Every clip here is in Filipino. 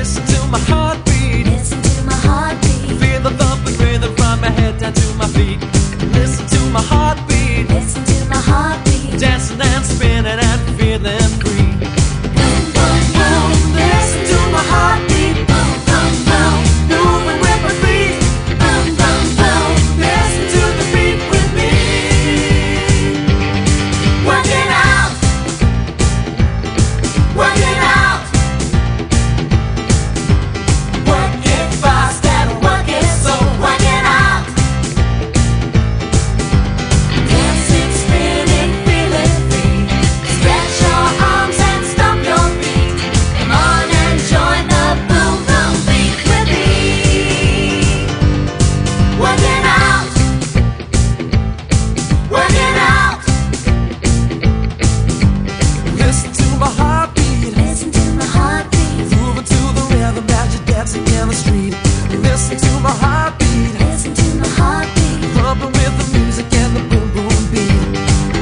Listen to my heartbeat. Listen to my heartbeat. Feel the thumping rhythm from my head down to my feet. Listen to my heartbeat. Listen to my heartbeat. Dancing and spinning and feeling free. Boom, boom, boom. Listen to my heartbeat. Boom, boom, boom. Moving with my feet. Boom, boom, boom. Listen to the beat with me. Work it out. Work it out. Work it fast and work it slow. Work it out. Dancing, spinning, feeling free. Stretch your arms and stomp your feet. Come on and join the boom boom beat with me. Work it out. Work it out. Listen to my heartbeat. Listen to my heartbeat. Moving to the rhythm as you're dancing in the street. Listen to my heartbeat. Listen to my heartbeat. Pumping with the music and the boom boom beat.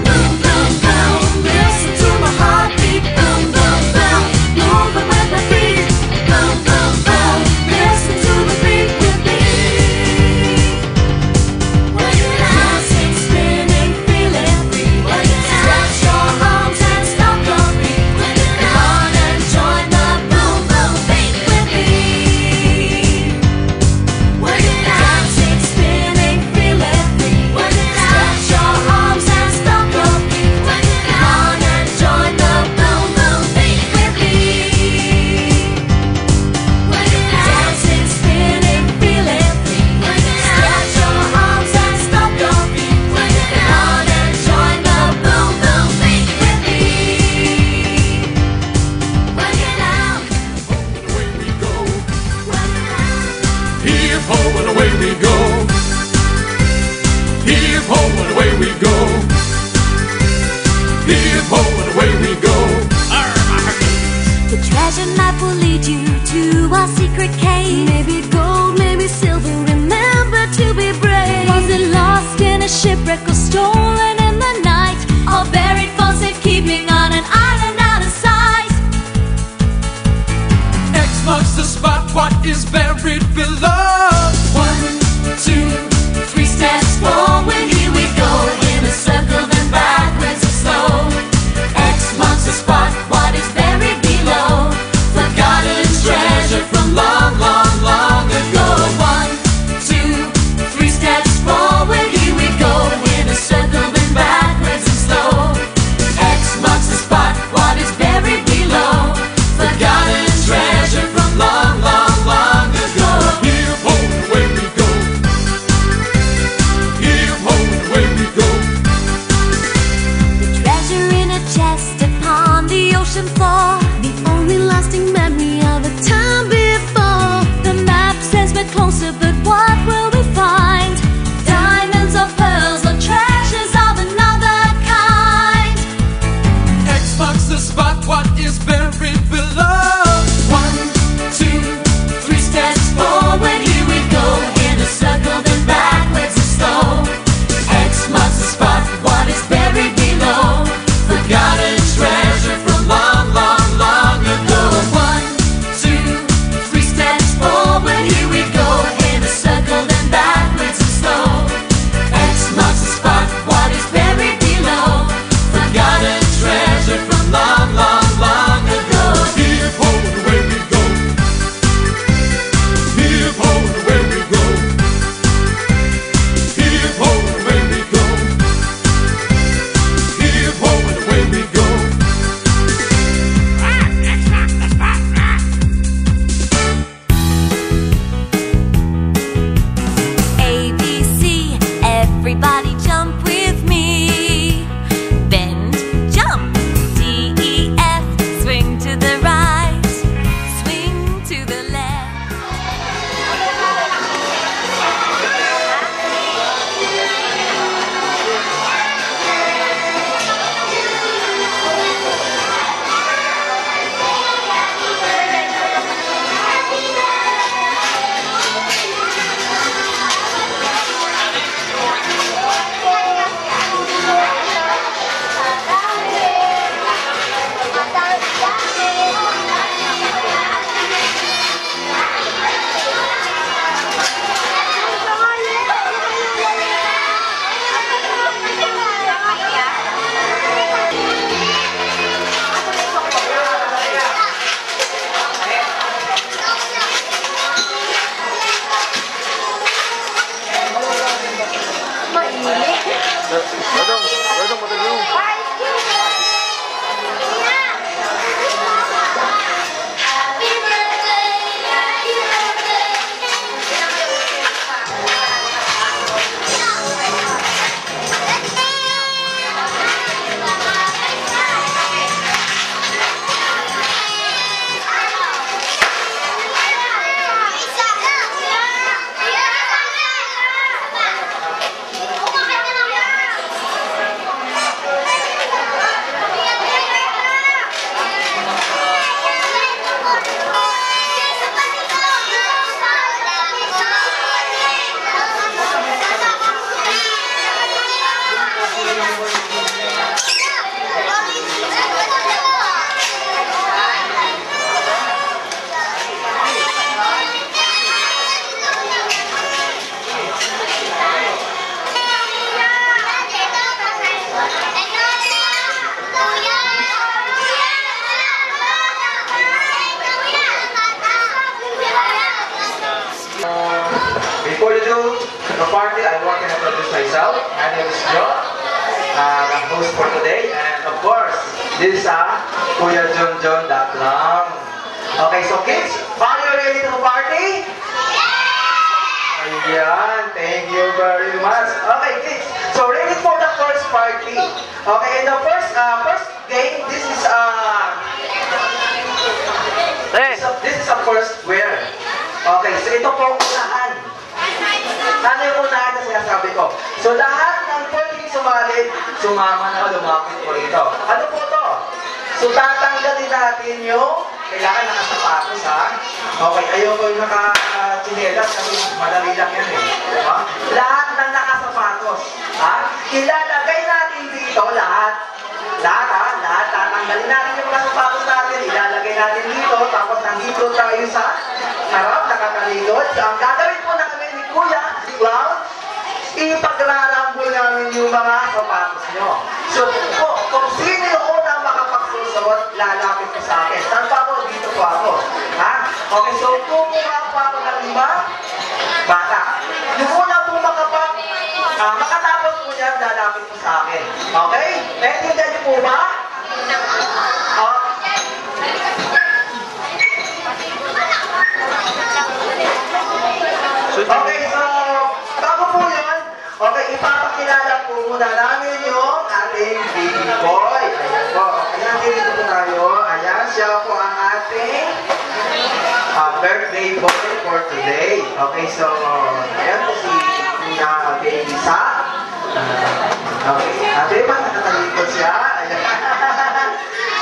Boom boom boom. Listen to my heartbeat. Boom boom boom. Moving with my feet. Boom boom boom. Listen to the beat with me. Work it out. Dancing, spinning, feeling free. Work it out. Stretch your arms and stomp your feet. Work it out. Come on and join the boom boom beat with me. Work it out. Dancing, spinning, feeling free. Work it out. Stretch your arms and stomp your feet. Work it out. Come on and join the boom boom beat with me. Work it out. Dancing, spinning, feeling free. Work it out. Stretch your arms and stomp your feet. Work it out. Come on and join the boom boom beat with me. Work it out. Away we go. Work it out. Hip ho and away we go. Hip ho and away we go. Hip ho and away we go. The treasure map will lead you to our secret cave. Maybe gold, maybe silver. Remember to be brave. Was it lost in a shipwreck or stolen in the night, or buried for safekeeping on an island out of sight? X marks the spot. What is buried below? 1, 2, 3 steps forward. Here we go in a circle, then backwards and slow. X marks the spot. What is buried below? Forgotten treasure from long, long, long ago. 1, 2, 3 steps forward. Here we go in a circle, then backwards and slow. X marks the spot. What is buried below? Forgotten treasure from long, long, long ago. Hip ho and away we go. Hip ho and party, I want to introduce myself. My name is Joe. I'm host for today. And of course, this is Kuya John Daklang. Okay, so kids, are you ready to party? Ayan, thank you very much. Okay, kids, so ready for the first party. Okay, in the first game, this is a first wear. Okay, so ito po unahan. Ano yung unahan na sinasabi ko? So lahat ng pwedeng sumali, sumama na lumapit po rito. Ano po to? So tatanggalin natin yung kailangan nakasapatos ha. Okay, ayoko yung naka-chinelas kasi madali lang yan eh. Diba? Lahat ng nakasapatos. Ha? Ilalagay natin dito lahat. Lahat ha? Lahat. Tatanggalin natin yung nakasapatos natin. Ilalagay natin dito. Tapos nandito tayo sa harap, nakatalikod. So, ang gagawin po namin ni Kuya, Clown, ipagrarambol namin yung mga sapatos nyo. So, kung sino yung unang makapagsusuot, lalapit ko sa akin. Saan pa ako? Dito po ako. Ha? Okay, so kumuha po ako ng 5 bata. Yung una po makatapos po niya, lalapit po sa akin. Okay? Naintindihan niyo po ba? Okay, so bago po yun, okay, ipapakilala po muna namin yung ating baby boy. Ayan po. Ayan, dito po tayo. Ayan, siya po ang ating birthday boy for today. Okay, so ayan po si Baby Sa. Okay, ate ba nakatalikod siya? Ayan.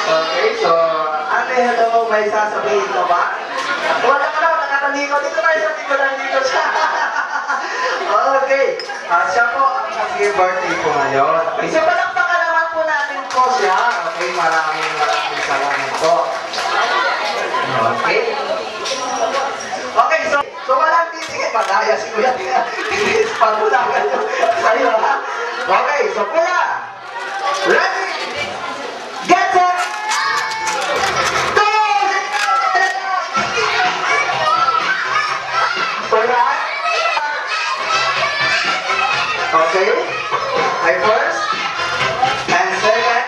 Okay, so ate, hello, may sasabihin ka ba? Wala ka na, nakatalikod. Dito tayo sa tigulan dito siya. Okay, siya po ang birthday po ngayon. Okay, so palakpakan naman po natin po siya. Okay, maraming salamat po. Okay. Okay, so walang titigil. Magaya si Kuya. Pagulagan nyo sa'yo, ha? Okay, so Kuya, ready? Get set! Go! Kuya? Okay, I first, and second.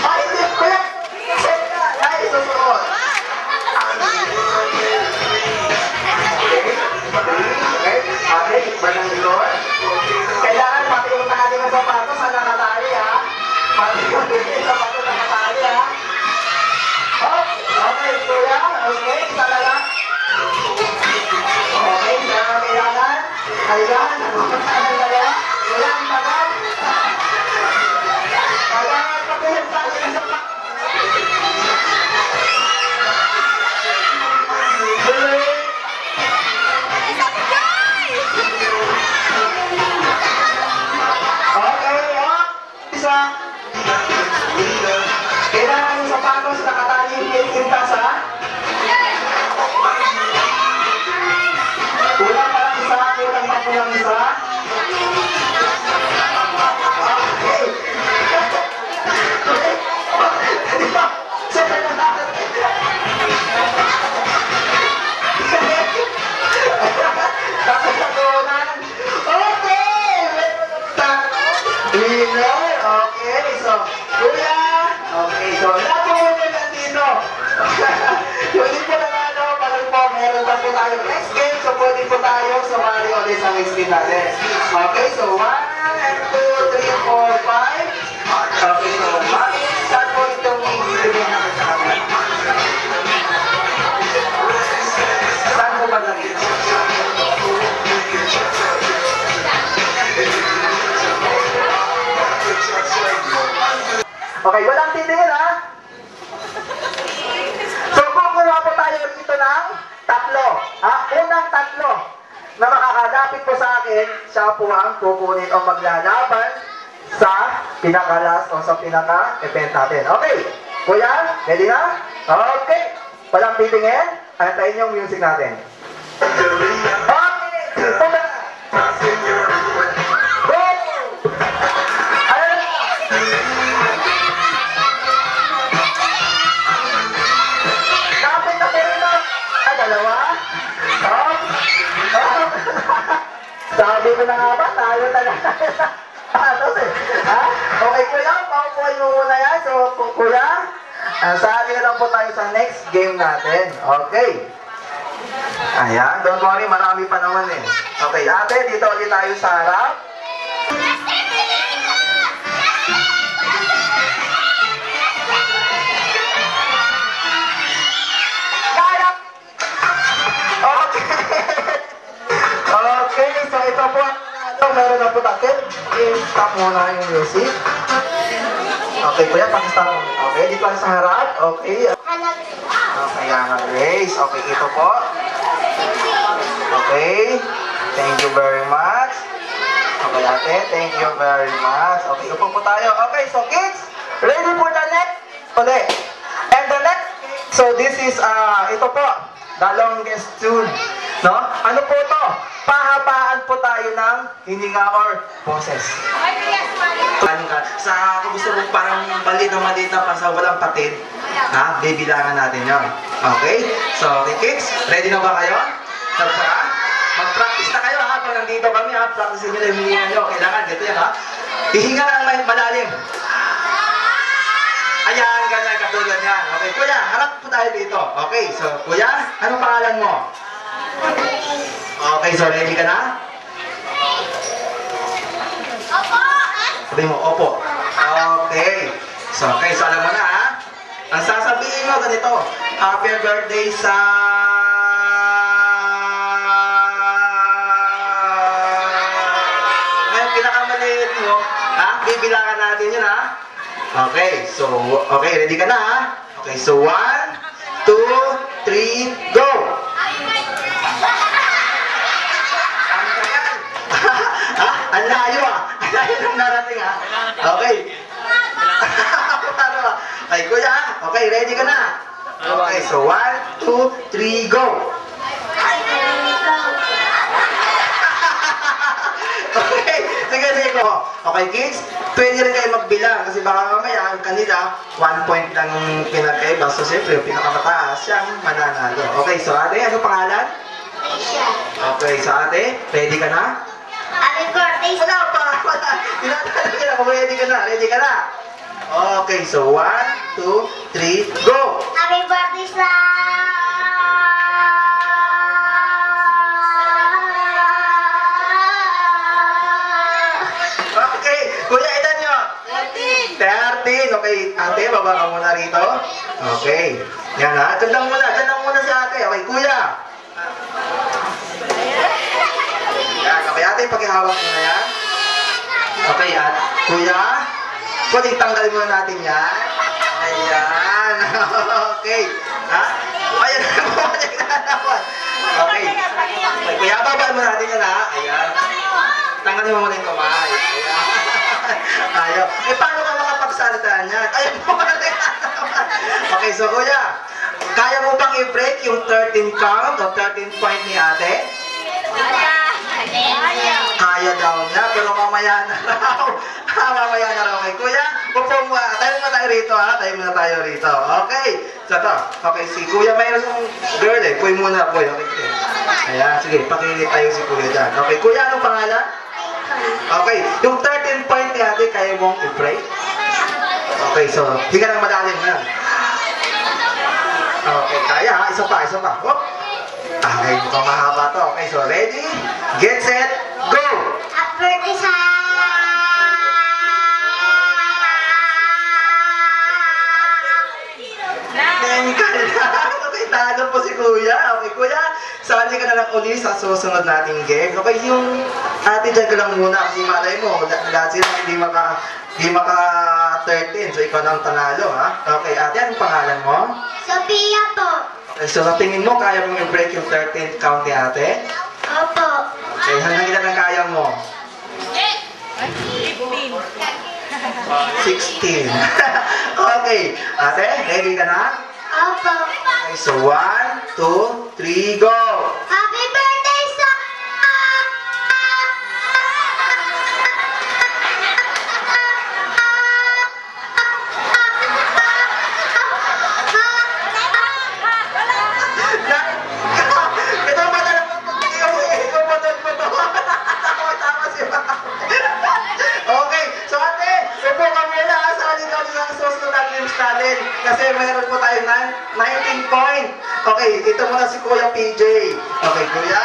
Ay, hindi, Kuya! Ay, susunod. Okay, okay, banang Lord. Kailangan pati yung tali ng sapatos na nakatali, ha? Pati yung sapatos na nakatali, ha? Oh, okay, Kuya, okay, isa na lang. Okay, isa na kailangan. Ayan, nakakasama na yan. Kuya, ang tagal. Kailangan pati yung tali ng sapatos. Kailangan yung sapatos nakatali yung pintas, ha? Kulang pa lang isa, kulang pa kulang isa. Okay. Diba? So, kailangan. Kakasatunan. Okay! Winner! Okay, so, Kuya! Okay, so, lahat po mo nandito. Pwede po na nga, no? Parang po, meron pa po tayo next game, so pwede po tayo sumali ulit sa next game natin. Okay, so, 1, 2, 3, 4, 5. Okay, so, start po itong ibigay natin sa kanya. Saan po ba natin? Okay, walang titingin, ha? So, kukuha po tayo dito ng 3. Ha? Unang 3 na makakalapit po sa akin, siya po ang kukunin o maglalaban sa pinakalas o sa pinaka-event natin. Okay, Kuya, ready na? Okay, walang titingin. Antayin yung music natin. Okay, punta. Go! Ayun na! Kapit na po rin. Ay, 2. Sabi ko na nga ba, tayo talaga. Patos eh. Ha? Okay, kuya, paupuan mo muna yan. So, kuya, sabi na lang po tayo sa next game natin. Okay. Ayan, don't worry, marami pa naman eh. Okay, ate, dito ulit tayo sa harap. Okay, so ito po meron na po tayo. I-stop muna yung music. Okay, kuya, pakistop mo. Okay, dito lang sa harap. Okay. Okay, yan ang race. Okay, ito po. Okay. Thank you very much. Okay, ate. Thank you very much. Okay, upo po tayo. Okay, so kids, ready for the next? Ulit. And the next, so this is, ito po, the longest tune. No? Ano po to? Pahabaan po tayo ng hininga or boses. Sa kung gusto mo parang maliit na pa sa walang patid, ha? Bibilangan natin yon. Okay? So, okay kids, ready na ba kayo? Tara, mag-practice na kayo ha. Pag nandito kami ha, practice nyo na yung hininga nyo. Kailangan, dito yan ha. Hihinga lang malalim. Ayan, ganyan, katulad yan. Okay, kuya, harap po tayo dito. Okay, so kuya, anong pangalan mo? Okay, so ready ka na? Opo! Sabi mo, opo. Okay. So alam mo na ha? Ang sasabihin mo ganito, happy birthday sa... Ngayon, pinakamaliit mo, ha? Bibilangan natin yun ha? Okay, so, okay, ready ka na ha? Okay, so 1, 2, 3, go! Ang layo ah! Ang layo nang narating ah! Okay! Okay, kuya! Okay, ready ka na? Okay, so 1, 2, 3, go! Okay, sige po. Okay kids, pwede rin kayo magbilang kasi baka mamaya ang kanila 1 point lang pinagkaiba. So siyempre yung pinakamataas siyang mananalo. Okay, so ate, ano pangalan? Okay, so ate, ready ka na? Happy birthday! Wala pa! Wala! Tinatanong ka na kung ready ka na. Ready ka na? Okay, so 1, 2, 3, go! Happy birthday sa... Okay, kuya, ilan nyo? 13! Okay, ate, baba ka muna rito. Okay. Yan ha. Diyan lang muna si ate. Okay, kuya. Yan, okay, ate, pakihawak mo na yan. Okay, at kuya, pwedeng tanggalin muna natin yan. Ayan. Okay. Ha? Ayan na po. Okay. Okay, kuya, babaan mo natin yan ha. Ayan. Tanggalin mo muna yung kamay. Ayan. Ayaw. Eh, paano ka makapagsalita niyan? Ayaw mo muna naman. Okay, so kuya, kaya mo bang i-break yung 13 count o 13 point ni ate? Kaya daw niya, pero mamaya na raw. Mamaya na raw. Okay, kuya, upo mo. Tayo muna tayo rito ha. Tayo muna tayo rito. Okay. So ito. Okay, si kuya mayroon yung girl eh. Puy muna, puy. Okay, sige. Ayan, sige. Pakilit tayo si kuya dyan. Okay, kuya, anong pangalan? Okay, yung 13 point ni ate, kaya mong i-break? Okay, so, hinga ng malalim na. Okay, kaya ha. Isa pa. Oh. Okay, mukhang mahaba to. Okay, so ready, get set, go! Happy birthday sa... Tengka lang! Okay, talo po si kuya. Okay, kuya, sali ka na lang uli sa susunod nating game. Okay, yung ate dyan ka lang muna kasi malay mo, dahil sila hindi maka 13, so ikaw na ang tanalo, ha? Okay, ate, anong pangalan mo? Sophia po. Okay, so sa tingin mo, kaya mong i-break yung 13th count ni ate? Opo. Okay, hanggang ilan ang kaya mo? 16. Okay, ate, ready ka na? Opo. Okay, so 1, 2, 3, go! Happy birthday sa... Ito ba talaga? Ito ba talaga? Okay, ito muna si Kuya PJ. Okay, Kuya.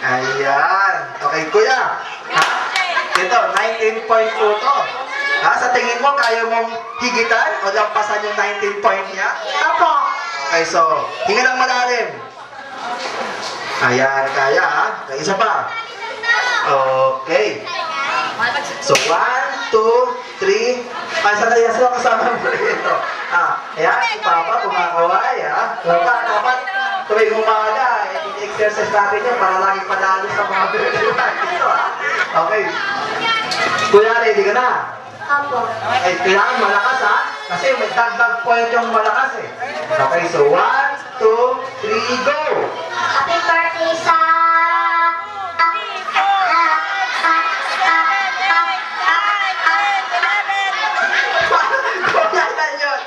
Ayan. Okay, Kuya. Ha? Ito, 19.2 to. Ha? Sa tingin mo, kaya mong higitan o lampasan yung 19 point niya? Opo. Okay, so, hinga lang malalim. Ayan, kaya ha? Okay, isa pa. Okay. So, 1, 2, 3. Ay, sandali na sila kasama mo rito. Ayan, si Papa kumakaway, ha? Papa, dapat tuwing umaga, i-exercise natin yun para lagi panalo sa mga birthday dito, ha? Okay. Kuya, ready ka na? Opo. Ay, kailangan malakas, ha? Kasi may dagdag point yung malakas, eh. Okay, so 1, 2, 3, go! Happy birthday sa... Kuya, yan yun!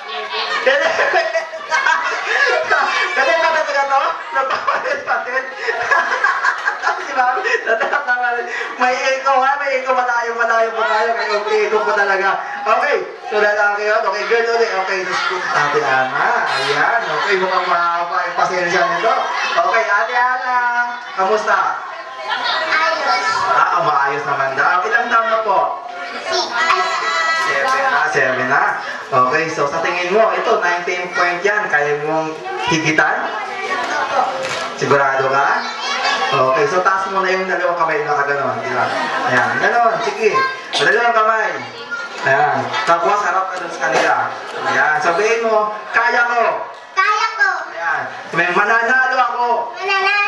Kasi ba talaga to? Napapalit natin. Si Mami, natatawa. May echo ha, may echo. Malayo pa tayo. Kaya may echo po talaga. Okay, so lalaki yun. Okay, girl ulit. Okay, nascoop Ate Ana. Ayan, okay, mukhang mahaba yung pasensya nito. Okay, Ate Ana, kamusta? Ayos. Maayos naman daw. Ilang taon na po? 7 na. Okay, so sa tingin mo, ito, 19 point yan. Kaya mong higitan? Sigurado ka? Okay, so taas mo na yung dalawang kamay na kaganon, di ba? Ayan, ganon, sige. Dalawang kamay. Ayan, tapos harap ka dun sa kanila. Ayan, sabihin mo, kaya ko. Kaya ko. Ayan, may mananalo ako. Mananalo